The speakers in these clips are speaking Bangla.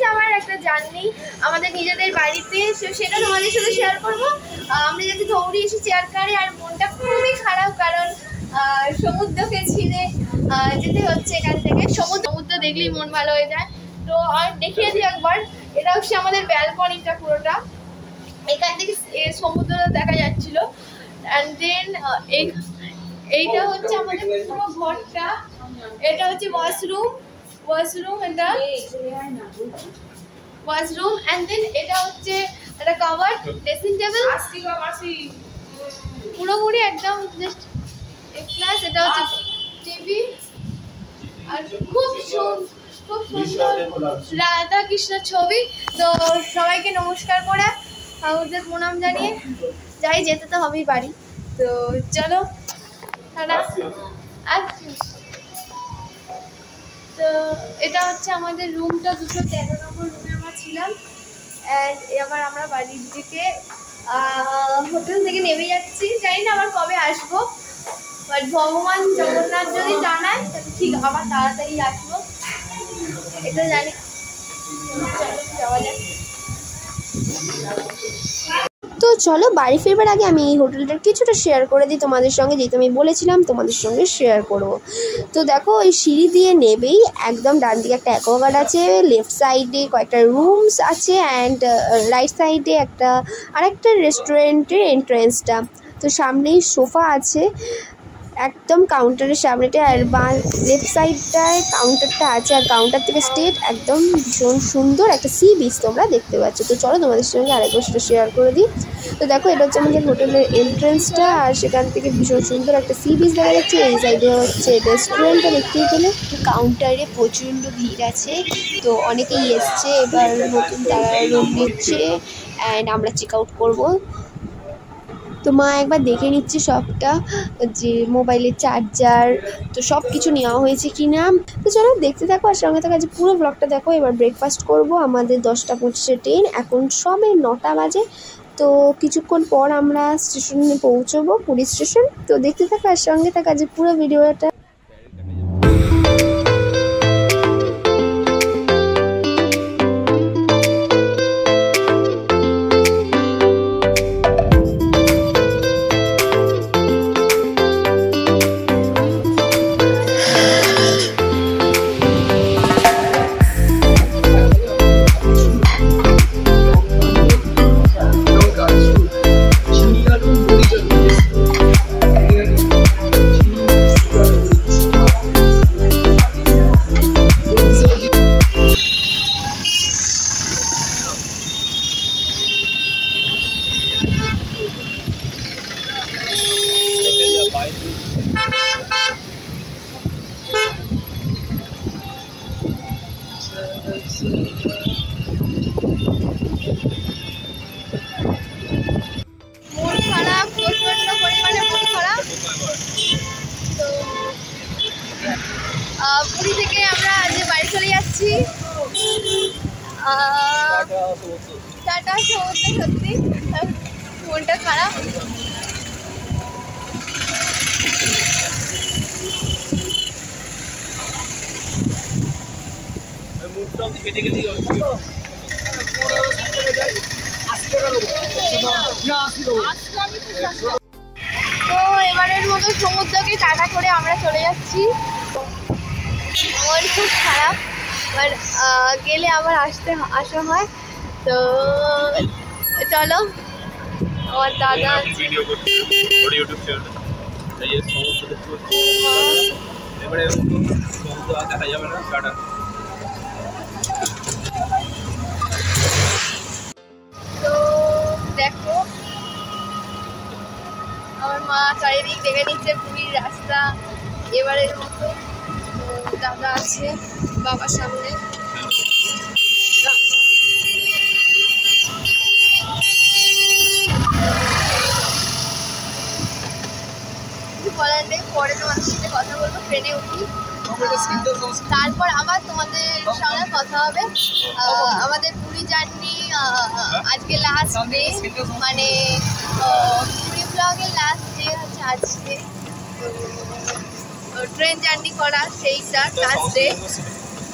যাওয়ার একটা জার্নি আমাদের নিজেদের বাড়িতে, সেটা তোমাদের সাথে শেয়ার করবো। আমরা যাতে দৌড়ে এসে চেয়ার কারে, আর মনটা খুবই খারাপ কারণ সমুদ্রকে ছিঁড়ে যেতে হচ্ছে এখান থেকে। সমুদ্র দেখলেই মন ভালো হয়ে যায়। তো আর দেখিয়ে দিই একবার, এটা হচ্ছে আমাদের ব্যালকনিটা পুরোটা, এখান থেকে সমুদ্র দেখা যাচ্ছিল। অ্যান্ড দেন এইটা হচ্ছে আমাদের পুরো ঘরটা, এটা হচ্ছে ওয়াশরুম, এটা ওয়াশরুম। অ্যান্ড দেন এটা হচ্ছে একটা কাভার্ড ড্রেসিং টেবিল, পুরোপুরি একদম জাস্ট ক্লাস। এটা হচ্ছে টিভি, আর খুব সুন্দর রাধা কৃষ্ণের ছবি। তো সবাইকে নমস্কার করে আমাদের প্রণাম জানিয়ে যাই, যেতে তো হবেই বাড়ি। তো চলো টাটা। তো এটা হচ্ছে আমাদের রুমটা, 213 নম্বর রুমে আমরা ছিলাম। অ্যান্ড এবার আমরা বাড়ির দিকে হোটেল থেকে নেমে যাচ্ছি। জানি না আবার কবে আসবো, বাট ভগবান জগন্নাথ যদি জানায় ঠিক আবার তাড়াতাড়ি আসবো, এটা জানি। যাওয়া যাক। তো চলো বাড়ি ফেরবার আগে আমি এই হোটেলটার কিছুটা শেয়ার করে দিই তোমাদের সঙ্গে, যেহেতু আমি বলেছিলাম তোমাদের সঙ্গে শেয়ার করব। তো দেখো ওই সিঁড়ি দিয়ে নেবেই একদম ডান দিকে একটা অ্যাকোয়াগার্ড আছে, লেফট সাইডে কয়েকটা রুমস আছে, অ্যান্ড রাইট সাইডে আরেকটা রেস্টুরেন্টের এন্ট্রেন্সটা। তো সামনেই সোফা আছে একদম কাউন্টারের সামনেটা, আর লেফট সাইডটায় কাউন্টারটা আছে, আর কাউন্টার থেকে স্ট্রেট একদম ভীষণ সুন্দর একটা সি বিচ তোমরা দেখতে পাচ্ছ। তো চলো তোমাদের সঙ্গে আরেকবার সেটা শেয়ার করে দিই। তো দেখো এটা হচ্ছে আমাদের হোটেলের এন্ট্রেন্সটা, আর সেখান থেকে ভীষণ সুন্দর একটা সি বিচ দেখা যাচ্ছে। এই সাইডে হচ্ছে রেস্টুরেন্টটা দেখতেই পেলে। কাউন্টারে প্রচণ্ড ভিড় আছে, তো অনেকেই এসছে, এবার নতুন তারা রুম নিচ্ছে, অ্যান্ড আমরা চেক আউট করবো। তো মা একবার দেখে নিচ্ছে সবটা, যে মোবাইলের চার্জার তো সব কিছু নেওয়া হয়েছে কি না। তো চলো দেখতে থাকো আর সঙ্গে থাকো, যে পুরো ব্লগটা দেখো। এবার ব্রেকফাস্ট করব, আমাদের 10:25 ট্রেন, এখন সবে 9টা বাজে। তো কিছুক্ষণ পর আমরা স্টেশনে পৌঁছবো, পুরী স্টেশন। তো দেখতে থাকো আর সঙ্গে থাকো, যে পুরো ভিডিওটা। মন খারাপ, প্রচন্ড পরিমাণে মন খারাপ। তো পুরী থেকে আমরা আজ বাড়ি চলে যাচ্ছি। টাটা সমুদ্র, সত্যি মনটা খারাপ। তো এবারের মতো সমুদ্রকে টাটা করে আমরা চলে যাচ্ছি। মন খুব খারাপ, বাট গেলে আবার আসা হয়। তো চলো, আমার দাদা তো দেখো আমার মা চারিদিক দেখে নিচ্ছে পুরীর রাস্তা এবারের মতো। দাদা আছে বাবার সামনে। বলার নেই, পরে তোমাদের সাথে কথা বলবো, ট্রেনে উঠি, তারপর আবার তোমাদের সঙ্গে কথা হবে। আমাদের পুরী জার্নি আজকে লাস্ট ডে, মানে পুরী ব্লগের লাস্ট ডে হচ্ছে আজকে। ট্রেন জার্নি করা সেইটা লাস্ট ডে।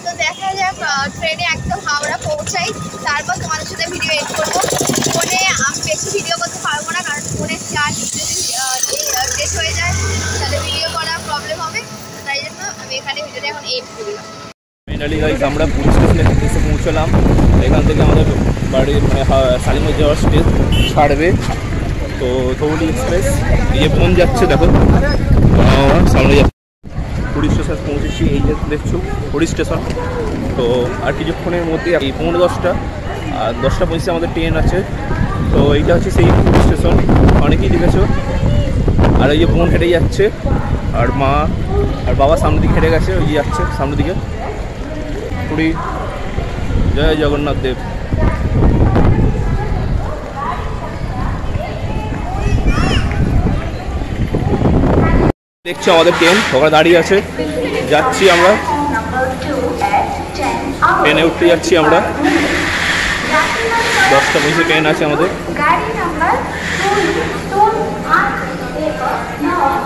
তো দেখা যাক ট্রেনে একদম হাওড়া পৌঁছাই, তারপর তোমাদের সাথে ভিডিও এড করবো। ফোনে আমি বেশি ভিডিও করতে পারবো না, কারণ ফোনের চার্জ শেষ হয়ে যায়, তাহলে ভিডিও করা প্রবলেম হবে। তাই জন্য আমি এখানে ভিডিওটা এখন এড করলাম। ফাইনালি গাইস আমরা পুরী স্টেশনে এসে পৌঁছলাম। এখান থেকে আমাদের বাড়ির মানে শালিমার যাওয়ার স্টেজ ছাড়বে। তো ধৌলি এক্সপ্রেস এই বোন যাচ্ছে, দেখো সামনে যাচ্ছে। পুরী স্টেশন পৌঁছেছি, এই যে দেখছো পুরী স্টেশন। তো আর কিছুক্ষণের মধ্যে এই 10:15 আর 10:25 আমাদের ট্রেন আছে। তো এইটা হচ্ছে সেই পুরী স্টেশন, অনেকেই দেখেছো। আর এই যে বোন হেঁটে যাচ্ছে, আর মা আর বাবা সামনের দিকে হেঁটে গেছে, ওই যে যাচ্ছে সামনের দিকে। পুরী, জয় জগন্নাথ দেব। দেখছি আমাদের ট্রেন ওখানে দাঁড়িয়ে আছে, যাচ্ছি আমরা ট্রেনে উঠতে যাচ্ছি আমরা। 10:25 ট্রেন আছে আমাদের।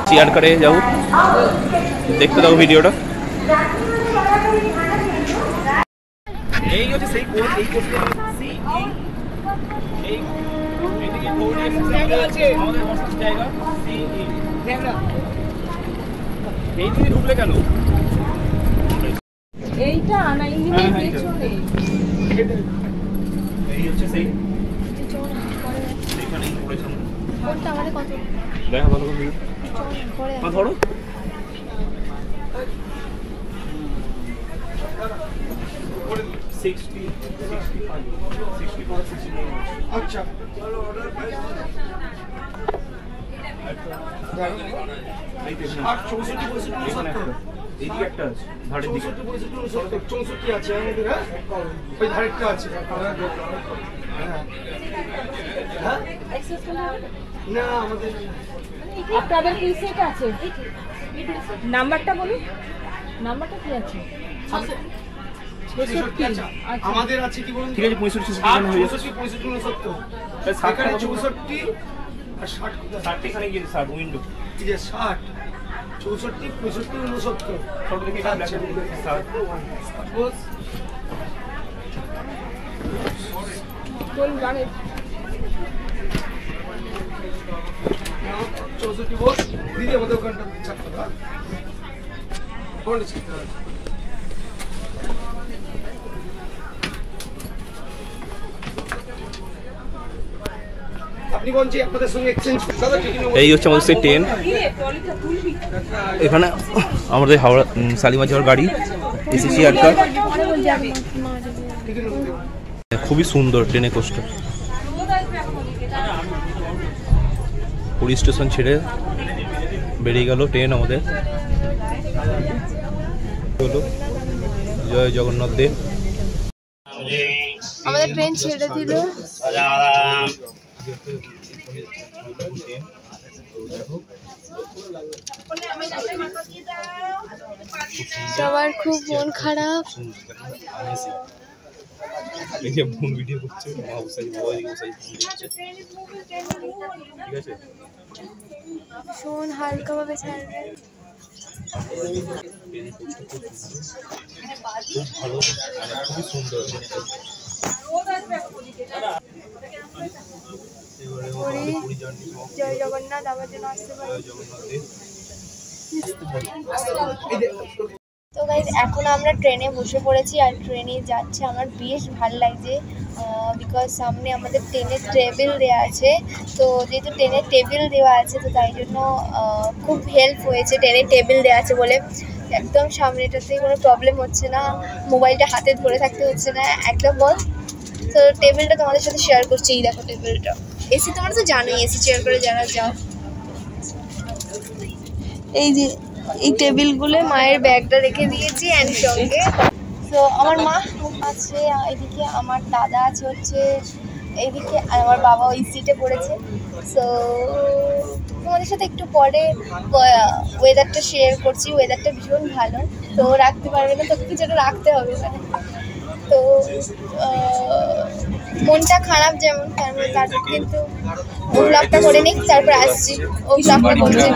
চেয়ার কারে যাবো, দেখতে দাও ভিডিওটা। এই হচ্ছে সেই কোড, এই কোডটা সি ই এই এদিকে কোড আছে আমাদের বসার জায়গা সি ই। এই দিকে ঢুকলে কেন? এইটা না ইঞ্জিনের পেছনে। এই হচ্ছে সেই এখানেই পড়েছে। কোনটা আমাদের কত দেখা ভালো করে পরে ধরো। আচ্ছা এইদিকে একটা আছে, ধারের দিকে 64 আছে আমাদের, ওই ধারেরটা আছে। না আমাদের আপনাদের কি সেট আছে? নাম্বারটা বলুন, নাম্বারটা কি আছে? 66 আমাদের আছে কি বলুন? ঠিক আছে 65 হয়ে যাচ্ছে। 65 69 70 এখানে 64 আর 60 60 এখানে গিয়ে 60 উইন্ডো এই যে 60 64 65 69 ছোট দেখে এটা ব্ল্যাক 60 কোন গানে? 64 বস দিদি আমাদের ওখানটা ছাড়তে দাও। কোন ছাড়তে দাও? আপনি কোন যে আপনাদের সঙ্গে এক্সচেঞ্জ দাদা ঠিক আছে। এই হচ্ছে আমাদের সেই ট্রেন। এখানে আমাদের হাওড়া শালিমার যাওয়ার গাড়ি এসেছি। আর খুবই সুন্দর ট্রেনে কোচটা। পুরী স্টেশন ছেড়ে বেরিয়ে গেল ট্রেন আমাদের। হলো জয় জগন্নাথ দেব। আমাদের ট্রেন ছেড়ে দিল। সবার খুব মন খারাপ। এই যে বোন ভিডিও করছে, মা বসাই বাবা বসাই ঠিক আছে। শোন হালকা ভাবে ছাড়বে। খুব ভালো, খুবই সুন্দর। জয় জগন্নাথ, আমার জন্য আসতে পারে। তো গাইজ এখন আমরা ট্রেনে বসে পড়েছি, আর ট্রেনে যাচ্ছে। আমার বেশ ভালো লাগছে, বিকজ সামনে আমাদের ট্রেনের টেবিল দেওয়া আছে। তো যেহেতু ট্রেনের টেবিল দেওয়া আছে, তো তাই জন্য খুব হেল্প হয়েছে ট্রেনের টেবিল দেওয়া আছে বলে। একদম সামনেটাতে কোনো প্রবলেম হচ্ছে না, মোবাইলটা হাতে ধরে থাকতে হচ্ছে না একদম বল। তো টেবিলটা তোমাদের সাথে শেয়ার করছি। এই দেখো টেবিলটা। এসি তোমরা তো জানোই, এসি চেয়ার করে যারা যাও। এই যে এই টেবিলগুলো মায়ের ব্যাগটা রেখে দিয়েছি অ্যান্ড সঙ্গে। তো আমার মা আছে এদিকে, আমার দাদা আছে হচ্ছে এইদিকে, আর আমার বাবা ওই সিটে পড়েছে। সো তোমাদের সাথে একটু পরে ওয়েদারটা শেয়ার করছি। ওয়েদারটা ভীষণ ভালো, তো রাখতে পারবে না, তোকে কিছুটা রাখতে হবে এখানে। তো মনটা খারাপ যেমন, তারপর কিন্তু ও ব্লগটা করে নিক, তারপর আসছি। ও ব্লগটা করছে।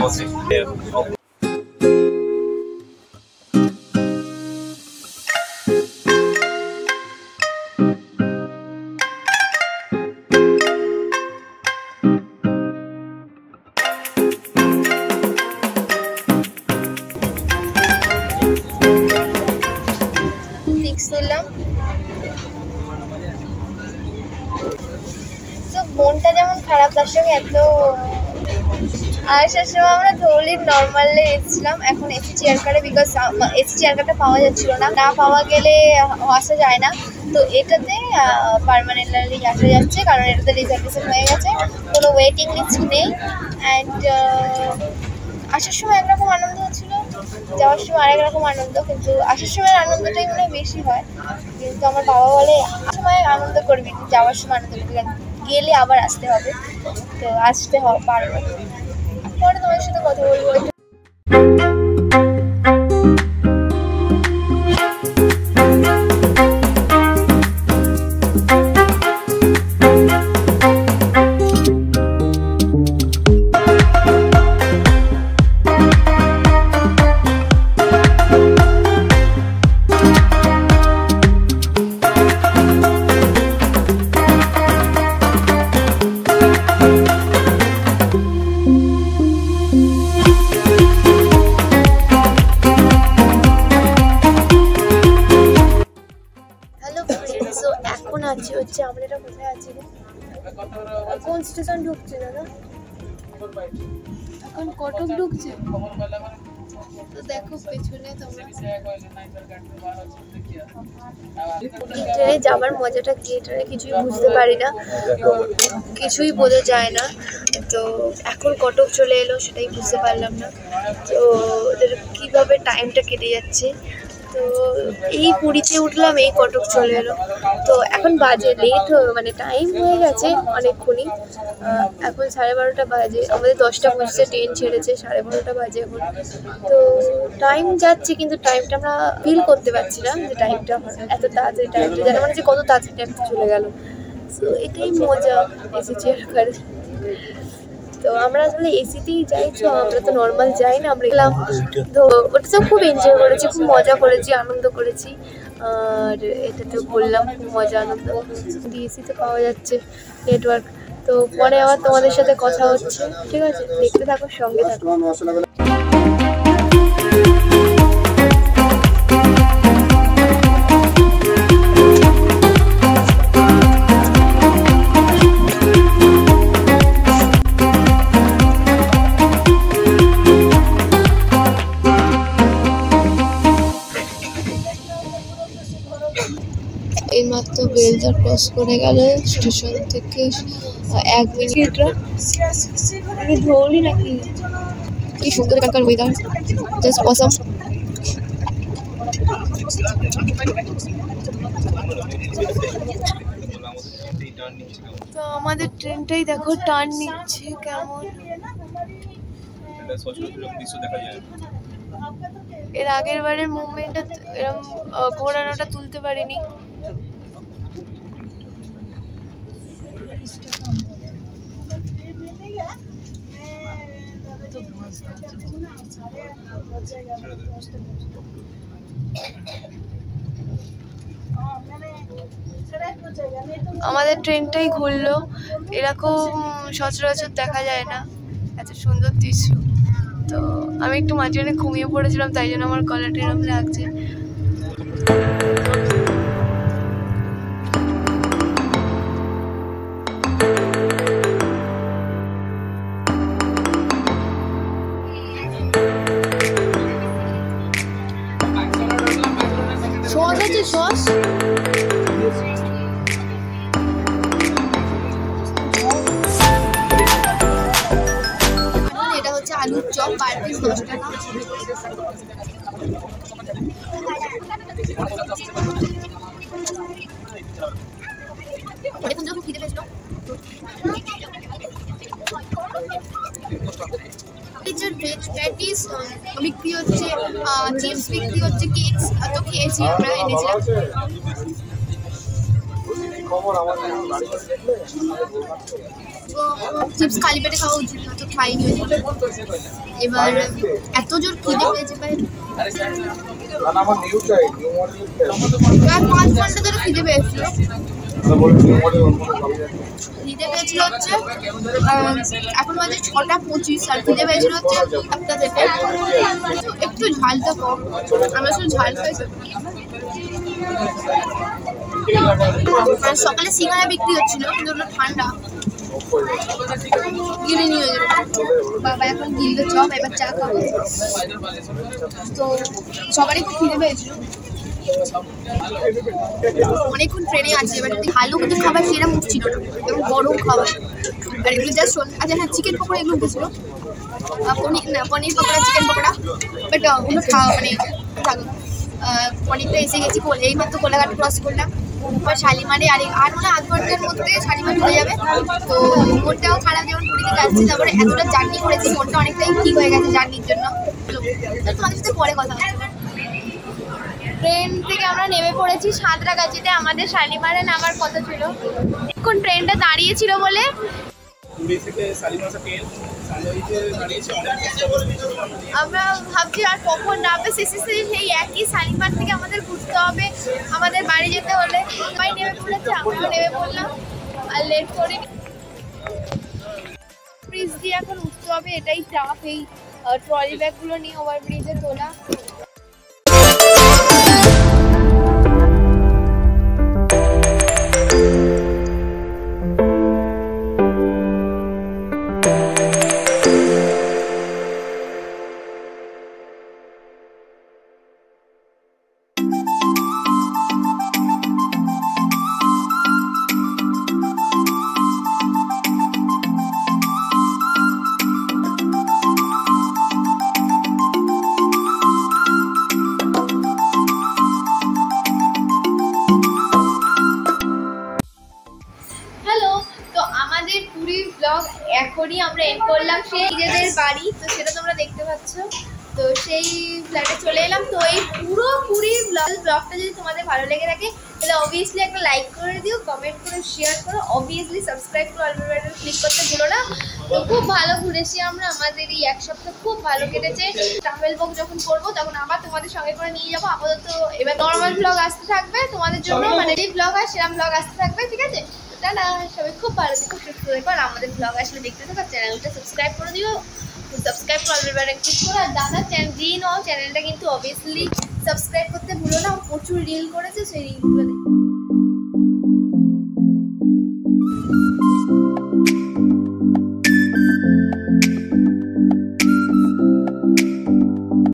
খারাপ, তার সঙ্গে এত আসার সময় আমরা ধৌলির নর্মালে এসেছিলাম, এখন এসি চেয়ার কারে, বিকজ এসি চেয়ার কারটা পাওয়া যাচ্ছিল না, না পাওয়া গেলে আসা যায় না। তো এটাতে পার্মানেন্টলি আসা যাচ্ছে, কারণ এটাতে রিজার্ভেশন হয়ে গেছে, কোনো ওয়েটিং লিস্ট নেই। অ্যান্ড আসার সময় একরকম আনন্দ হচ্ছিলো, যাওয়ার সময় আরেক রকম আনন্দ, কিন্তু আসার সময় আনন্দটাই মনে হয় বেশি হয়। কিন্তু আমার বাবা বলে আসার সময় আনন্দ করবি, যাওয়ার সময় আনন্দ করবি, গেলে আবার আসতে হবে, তো আসতে পারবো। পরে তোমার সাথে কথা বলবো। হচ্ছে আমরা এটা কোথায় আছি, কোন স্টেশন ঢুকছে দাদা? এখন কটক ঢুকছে। তো দেখো পেছনে তোমরা ট্রেনে যাবার মজাটা কি, ট্রেনে কিছুই বুঝতে পারি না, কিছুই বোঝা যায় না। তো এখন কটক চলে এলো সেটাই বুঝতে পারলাম না, তো ওদের কীভাবে টাইমটা কেটে যাচ্ছে। তো এই পুরীতে উঠলাম, এই কটক চলে এলো, তো এখন বাজে লেট, মানে টাইম হয়ে গেছে অনেকক্ষণই, এখন 12:30 বাজে, আমাদের 10টা 25-এ ট্রেন ছেড়েছে, 12:30 বাজে এখন। তো টাইম যাচ্ছে কিন্তু টাইমটা আমরা ফিল করতে পারছি না, যে টাইমটা এত তাড়াতাড়ি টাইমটা যেন মানে যে কত তাড়াতাড়ি টাইমটা চলে গেল। তো এটাই মজা এসি চেয়ার করে। তো আমরা আসলে এসিতেই যাই, তো আমরা তো নর্মাল যাই না, আমরা গেলাম, তো ওটাতেও খুব এনজয় করেছি, খুব মজা করেছি, আনন্দ করেছি। আর এটাতেও করলাম খুব মজা আনন্দ। এসিতে পাওয়া যাচ্ছে নেটওয়ার্ক, তো পরে আবার তোমাদের সাথে কথা হচ্ছে, ঠিক আছে? দেখতে থাকো, সঙ্গে থাকো। এইমাত্র বেলদার ক্রস করে গেল স্টেশন থেকে 1 মিনিট। আমি ধৌলি নাকি, কি সুন্দর এখানকার ওয়েদার, জাস্ট অসাম। তো আমাদের ট্রেনটাই দেখো টার্ন নিচ্ছে কেমন, এর আগের বারের মুভমেন্টটা এরকম ঘোরানোটা তুলতে পারিনি। আমাদের ট্রেনটাই ঘুরলো, এরকম সচরাচর দেখা যায় না, এত সুন্দর দৃশ্য। তো আমি একটু মাঝখানে ঘুমিয়ে পড়েছিলাম, তাই জন্য আমার গলাটা এরকম লাগছে। সস আছে, সস এটা হচ্ছে আলুর চপ, 5 পিস 10 টাকা। এখন যখন খিদে পেয়েছিল ভেজ প্যাটিস বিক্রি হচ্ছে, চিপস বিক্রি হচ্ছে, কেকস তো খেয়েছি আমরা, এনেছিলাম। চিপস খালি পেটে খাওয়া উচিত না, তো খাইনি। এবার এত জোর খিদে পেয়েছে, প্রায় 5 ঘন্টা ধরে খিদে পেয়েছিল। খিদে পেয়েছিল হচ্ছে এখন বাজে 6:25, আর খিদে পেয়েছিল হচ্ছে 1টা থেকে। একটু ঝালটা কম, আমরা শুধু ঝাল খাইছি। আর সকালে সিঙ্গারা বিক্রি হচ্ছিল, কিন্তু ওটা ঠান্ডা, গিলে নিয়ে যাবে বাবা এখন গিলবে চপ এবার চা খাবো তো সবারই খুব খিদে পেয়েছিল অনেকক্ষণ ট্রেনে আছে এবার যদি ভালো কিছু খাবার সেটা মুখ ছিল না এবং গরম খাবার আর এগুলো জাস্ট আচ্ছা হ্যাঁ চিকেন পকোড়া এগুলো উঠেছিল পনির পকোড়া চিকেন পকোড়া বাট ওগুলো খাওয়া মানে পনিরটা এসে গেছি এই মাত্র কোলাঘাট ক্রস করলাম এবার শালিমারে আর মনে আধ ঘন্টার মধ্যে শালিমার হয়ে যাবে তো মনটাও খারাপ যেমন পুরী থেকে আসছে তারপরে এতটা জার্নি করেছি মনটা অনেকটাই ঠিক হয়ে গেছে জার্নির জন্য তোমাদের সাথে পরে কথা ট্রেন থেকে আমরা নেমে পড়েছি সাঁতরাগাছিতে আমাদের শালিমারে নামার কথা ছিল এখন ট্রেনটা দাঁড়িয়েছিল বলে আমরা ভাবছি আর কখন নামবে শেষে সেই একই শালিমার থেকে আমাদের ঘুরতে হবে আমাদের বাড়ি যেতে হলে সবাই নেমে পড়েছে আমরাও নেমে পড়লাম আর লেট করে ব্রিজ দিয়ে এখন উঠতে হবে এটাই চাপ এই ট্রলি ব্যাগগুলো নিয়ে ওভারব্রিজে তোলা এখনই আমরা এন্ড করলাম সেই নিজেদের বাড়ি তো সেটা তোমরা দেখতে পাচ্ছ তো সেই ফ্ল্যাটে চলে এলাম তো এই পুরো পুরি ব্লগটা যদি তোমাদের ভালো লেগে থাকে তাহলে অবভিয়াসলি একটা লাইক করে দিও কমেন্ট করে শেয়ার করো অবভিয়াসলি সাবস্ক্রাইব করে অল বাটন ক্লিক করতে ভুলো না তো খুব ভালো ঘুরেছি আমরা আমাদের এই এক সপ্তাহ খুব ভালো কেটেছে ট্রাভেল ব্লগ যখন করবো তখন আবার তোমাদের সঙ্গে করে নিয়ে যাবো আপাতত এবার নর্মাল ব্লগ আসতে থাকবে তোমাদের জন্য মানে যে ব্লগ হয় সেরকম ব্লগ আসতে থাকবে ঠিক আছে টাটা সবাই খুব ভালো থেকো সুস্থ থেকো আর আমাদের ব্লগ আসলে দেখতে থাকো চ্যানেলটা সাবস্ক্রাইব করে দিও সাবস্ক্রাইব করে অল বাটন ক্লিক করো আর দাদা চ্যানেলটা কিন্তু অবভিয়াসলি সাবস্ক্রাইব করতে ভুলো না প্রচুর রিল করেছে সেই রিলগুলো দেখো